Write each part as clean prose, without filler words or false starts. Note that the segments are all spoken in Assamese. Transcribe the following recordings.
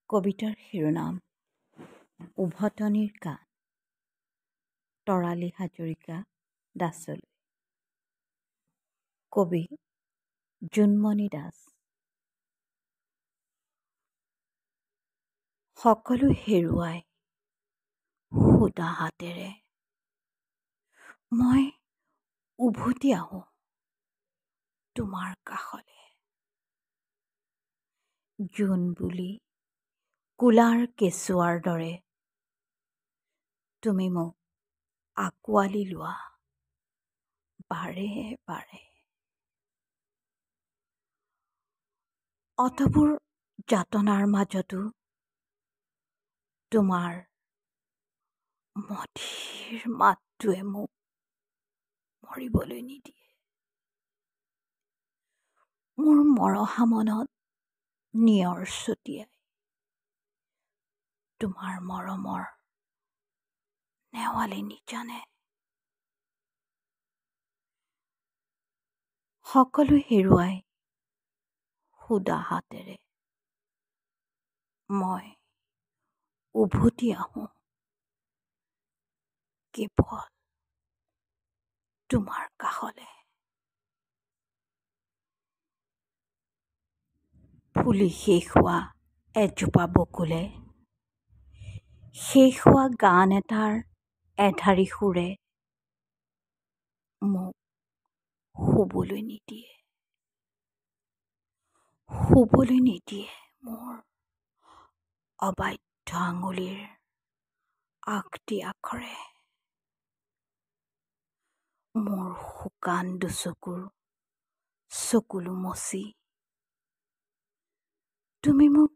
কবিতাৰ শিৰোনাম উভতনিৰ গান। তৰালী হাজৰিকা দাসলৈ। কবি জোনমণি দাস। সকলো হেৰুৱাই সুদা হাতেৰে মই উভতি আহোঁ তোমাৰ কাষলে। জোন বুলি কুলাৰ কেঁচুৱাৰ দৰে তুমি মোক আঁকোৱালি লোৱা বাৰে বাৰে। অতবোৰ যাতনাৰ মাজতো তোমাৰ মধুৰ মাতটোৱে মোক মৰিবলৈ নিদিয়ে। মোৰ মৰহা মনত নিয়ৰ ছটিয়াই তোমাৰ মৰমৰ নেৱালি নিজানে। সকলো হেৰুৱাই সুদা হাতেৰে মই উভতি আহোঁ কেৱল তোমাৰ কাষলে। ফুলি শেষ হোৱা এজোপা বকুলে শেষ হোৱা গান এটাৰ এধাৰি সুৰে মোক শুবলৈ নিদিয়ে। শুবলৈ নিদিয়ে মোৰ অবাধ্য আঙুলিৰ আগতি আখৰে। মোৰ শুকান দুচকুৰ চকুলো মচি তুমি মোক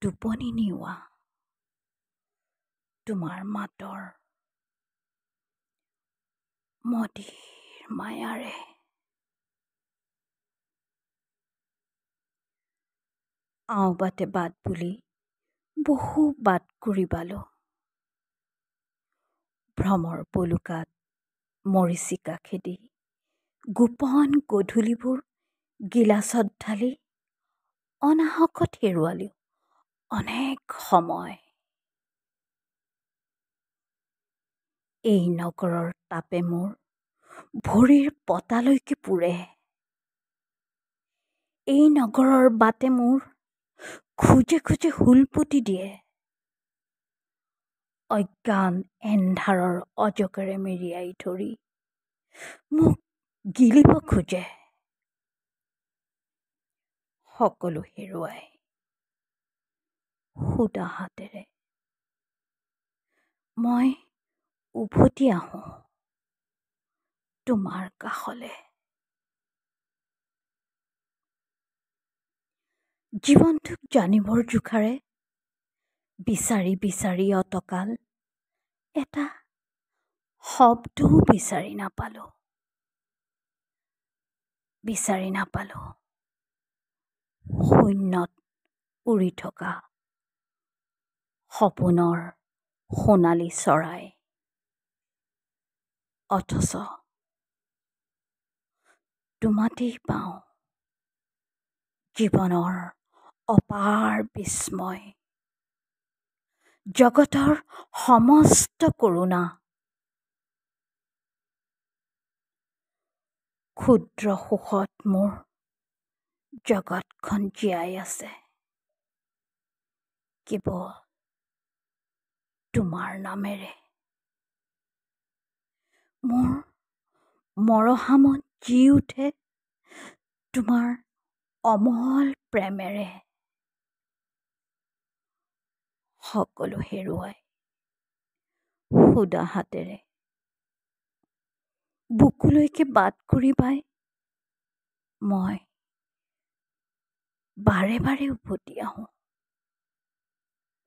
টোপনি নিওৱা তোমাৰ মাতৰ মধুৰ মায়াৰে। আও বাটে বাট বুলি বহু বাট ঘূৰিবালো। ভ্ৰমৰ পলুকাত মৰিচিকা খেদি গোপন গধূলিবোৰ গিলাচত ঢালি অনাহকত হেৰুৱালো অনেক সময়। এই নগৰৰ তাপে মোৰ ভৰিৰ পতালৈকে পুৰে। এই নগৰৰ বাটে মোৰ খোজে খোজে হুলপুতি দিয়ে। অজ্ঞান এন্ধাৰৰ অজগৰে মেৰিয়াই ধৰি মোক গিলিব খোজে। সকলো হেৰুৱাই সুদা হাতেৰে মই উভতি আহোঁ তোমাৰ কাষলে। জীৱনটোক জানিবৰ জোখাৰে বিচাৰি বিচাৰি অতকাল এটা শব্দও বিচাৰি নাপালো। বিচাৰি নাপালো শূন্যত উৰি থকা সপোনৰ সোণালী চৰাই। অথচ তোমাতেই পাওঁ জীৱনৰ অপাৰ বিস্ময়, জগতৰ সমস্ত কৰোণা। ক্ষুদ্ৰ সুখত মোৰ জগতখন জীয়াই আছে কেৱল তোমাৰ নামেৰে। মোৰ মৰহা মন জি উঠে তোমাৰ অমল প্ৰেমেৰে। সকলো হেৰুৱাই সুদা হাতেৰে বুকুলৈকে বাট ঘূৰি পাই মই বাৰে বাৰে উভতি আহোঁ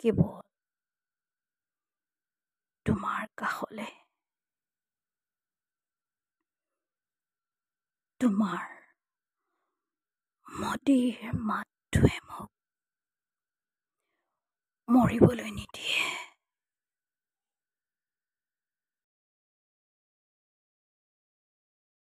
কেৱল তোমাৰ কাষলে। তোমাৰ মধুৰ মাতটোৱে মোক মৰিবলৈ নিদিয়ে।